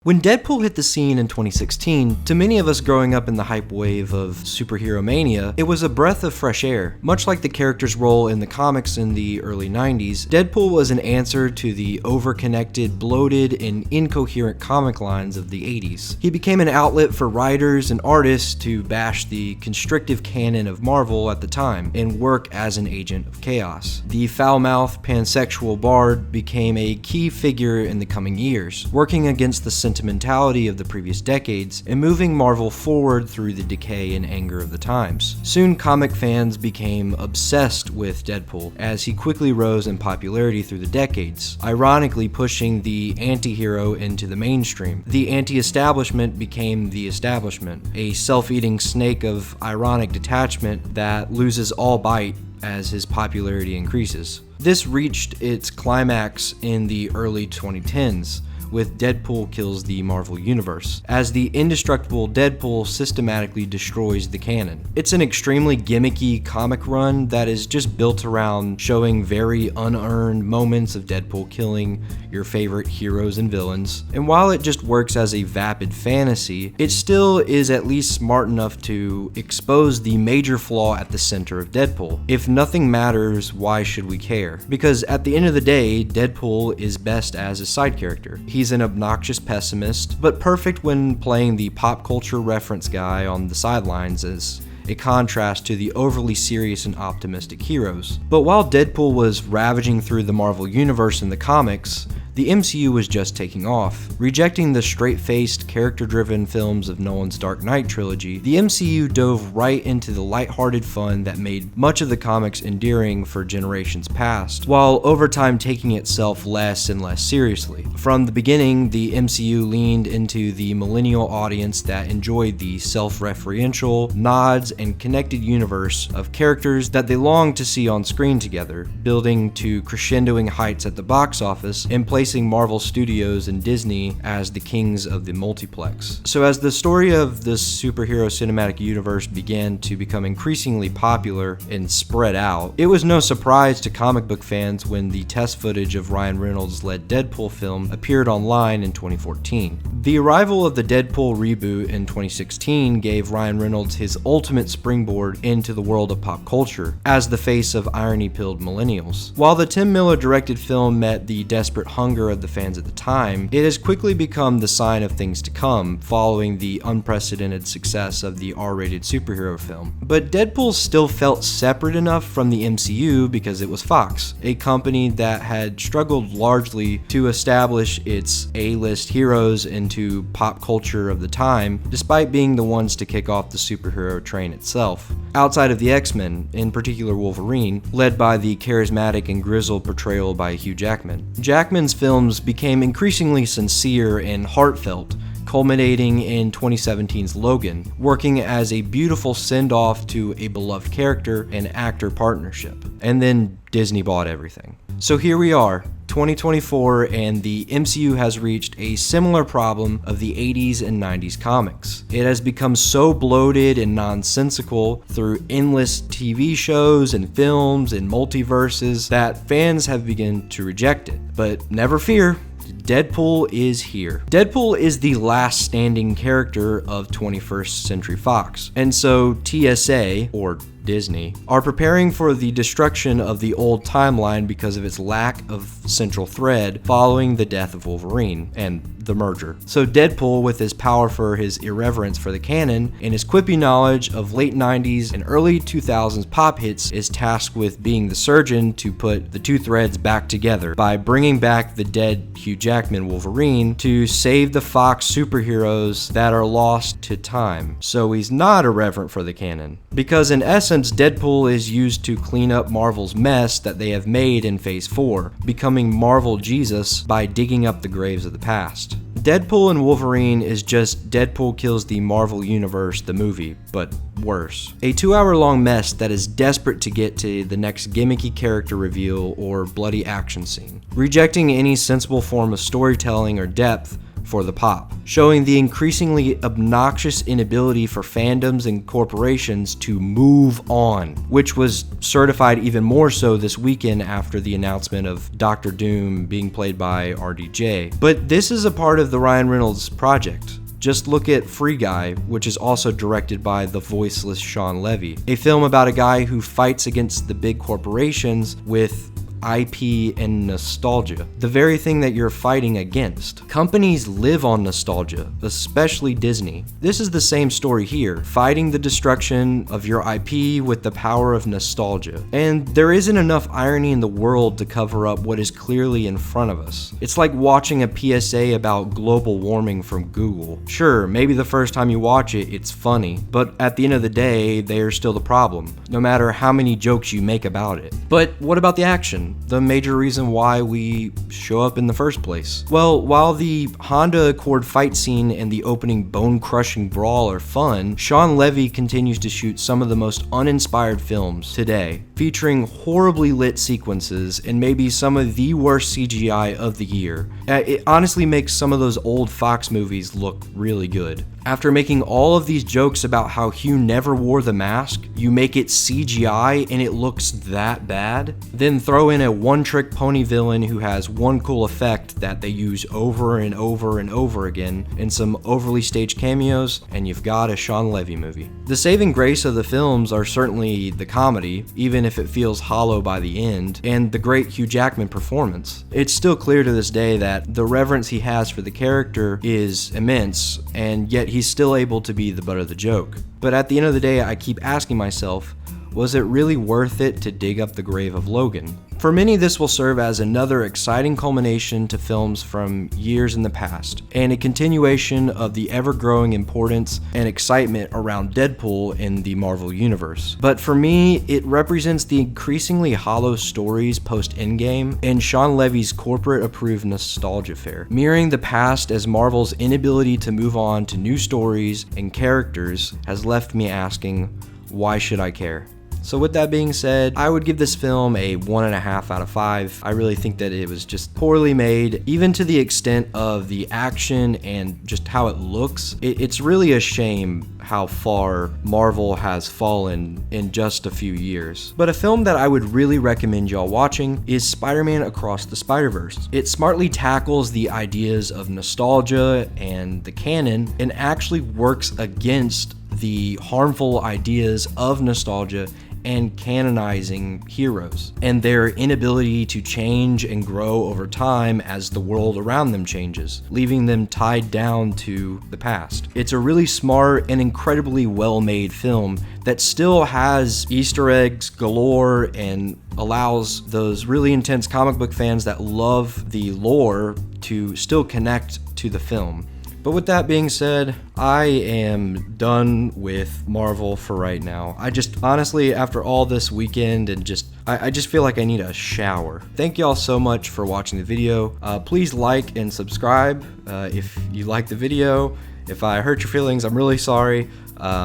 When Deadpool hit the scene in 2016, to many of us growing up in the hype wave of superhero mania, it was a breath of fresh air. Much like the character's role in the comics in the early 90s, Deadpool was an answer to the overconnected, bloated, and incoherent comic lines of the 80s. He became an outlet for writers and artists to bash the constrictive canon of Marvel at the time and work as an agent of chaos. The foul-mouthed, pansexual bard became a key figure in the coming years, working against the sentimentality of the previous decades and moving Marvel forward through the decay and anger of the times. Soon, comic fans became obsessed with Deadpool as he quickly rose in popularity through the decades, ironically pushing the anti-hero into the mainstream. The anti-establishment became the establishment, a self-eating snake of ironic detachment that loses all bite as his popularity increases. This reached its climax in the early 2010s, with Deadpool Kills the Marvel Universe, as the indestructible Deadpool systematically destroys the canon. It's an extremely gimmicky comic run that is just built around showing very unearned moments of Deadpool killing your favorite heroes and villains, and while it just works as a vapid fantasy, it still is at least smart enough to expose the major flaw at the center of Deadpool. If nothing matters, why should we care? Because at the end of the day, Deadpool is best as a side character. He's an obnoxious pessimist, but perfect when playing the pop culture reference guy on the sidelines as a contrast to the overly serious and optimistic heroes. But while Deadpool was ravaging through the Marvel Universe in the comics, the MCU was just taking off. Rejecting the straight-faced, character-driven films of Nolan's Dark Knight trilogy, the MCU dove right into the lighthearted fun that made much of the comics endearing for generations past, while over time taking itself less and less seriously. From the beginning, the MCU leaned into the millennial audience that enjoyed the self-referential, nods, and connected universe of characters that they longed to see on screen together, building to crescendoing heights at the box office and placing Marvel Studios and Disney as the kings of the multiplex. So as the story of the superhero cinematic universe began to become increasingly popular and spread out, it was no surprise to comic book fans when the test footage of Ryan Reynolds-led Deadpool film appeared online in 2014. The arrival of the Deadpool reboot in 2016 gave Ryan Reynolds his ultimate springboard into the world of pop culture as the face of irony-pilled millennials. While the Tim Miller directed film met the desperate hunger of the fans at the time, it has quickly become the sign of things to come following the unprecedented success of the R-rated superhero film. But Deadpool still felt separate enough from the MCU because it was Fox, a company that had struggled largely to establish its A-list heroes into pop culture of the time, despite being the ones to kick off the superhero train itself. Outside of the X-Men, in particular Wolverine, led by the charismatic and grizzled portrayal by Hugh Jackman. Jackman's films became increasingly sincere and heartfelt, culminating in 2017's Logan, working as a beautiful send-off to a beloved character and actor partnership. And then Disney bought everything. So here we are, 2024, and the MCU has reached a similar problem of the 80s and 90s comics. It has become so bloated and nonsensical through endless TV shows and films and multiverses that fans have begun to reject it. But never fear, Deadpool is here. Deadpool is the last standing character of 21st Century Fox, and so TSA, or Disney, are preparing for the destruction of the old timeline because of its lack of central thread following the death of Wolverine and the merger. So Deadpool, with his power for his irreverence for the canon and his quippy knowledge of late 90s and early 2000s pop hits, is tasked with being the surgeon to put the two threads back together by bringing back the dead Hugh Jackman Wolverine to save the Fox superheroes that are lost to time. So he's not irreverent for the canon, because in essence, Deadpool is used to clean up Marvel's mess that they have made in Phase 4, becoming Marvel Jesus by digging up the graves of the past. Deadpool and Wolverine is just Deadpool Kills the Marvel Universe, the movie, but worse. A 2-hour-long mess that is desperate to get to the next gimmicky character reveal or bloody action scene. Rejecting any sensible form of storytelling or depth, for the pop, showing the increasingly obnoxious inability for fandoms and corporations to move on, which was certified even more so this weekend after the announcement of Dr. Doom being played by RDJ. But this is a part of the Ryan Reynolds project. Just look at Free Guy, which is also directed by the voiceless Sean Levy, a film about a guy who fights against the big corporations with IP and nostalgia, the very thing that you're fighting against. Companies live on nostalgia, especially Disney. This is the same story here, fighting the destruction of your IP with the power of nostalgia. And there isn't enough irony in the world to cover up what is clearly in front of us. It's like watching a PSA about global warming from Google. Sure, maybe the first time you watch it, it's funny, but at the end of the day, they are still the problem, no matter how many jokes you make about it. But what about the action? The major reason why we show up in the first place. Well, while the Honda Accord fight scene and the opening bone-crushing brawl are fun, Sean Levy continues to shoot some of the most uninspired films today, featuring horribly lit sequences and maybe some of the worst CGI of the year. It honestly makes some of those old Fox movies look really good. After making all of these jokes about how Hugh never wore the mask, you make it CGI and it looks that bad? Then throw in a one-trick pony villain who has one cool effect that they use over and over and over again, and some overly staged cameos, and you've got a Sean Levy movie. The saving grace of the films are certainly the comedy, even if it feels hollow by the end, and the great Hugh Jackman performance. It's still clear to this day that the reverence he has for the character is immense, and yet he's still able to be the butt of the joke. But at the end of the day, I keep asking myself, was it really worth it to dig up the grave of Logan? For many, this will serve as another exciting culmination to films from years in the past, and a continuation of the ever-growing importance and excitement around Deadpool in the Marvel Universe. But for me, it represents the increasingly hollow stories post-Endgame and Sean Levy's corporate-approved nostalgia fare, mirroring the past as Marvel's inability to move on to new stories and characters has left me asking, why should I care? So with that being said, I would give this film a 1.5 out of 5. I really think that it was just poorly made, even to the extent of the action and just how it looks. It's really a shame how far Marvel has fallen in just a few years. But a film that I would really recommend y'all watching is Spider-Man Across the Spider-Verse. It smartly tackles the ideas of nostalgia and the canon and actually works against the harmful ideas of nostalgia and canonizing heroes, and their inability to change and grow over time as the world around them changes, leaving them tied down to the past. It's a really smart and incredibly well-made film that still has Easter eggs galore and allows those really intense comic book fans that love the lore to still connect to the film. But with that being said, I am done with Marvel for right now. I just, honestly, after all this weekend and I just feel like I need a shower. Thank y'all so much for watching the video. Please like and subscribe if you like the video. If I hurt your feelings, I'm really sorry.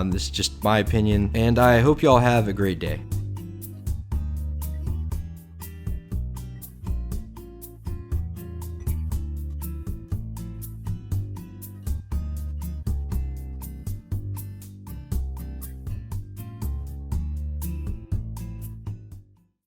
This is just my opinion, and I hope y'all have a great day.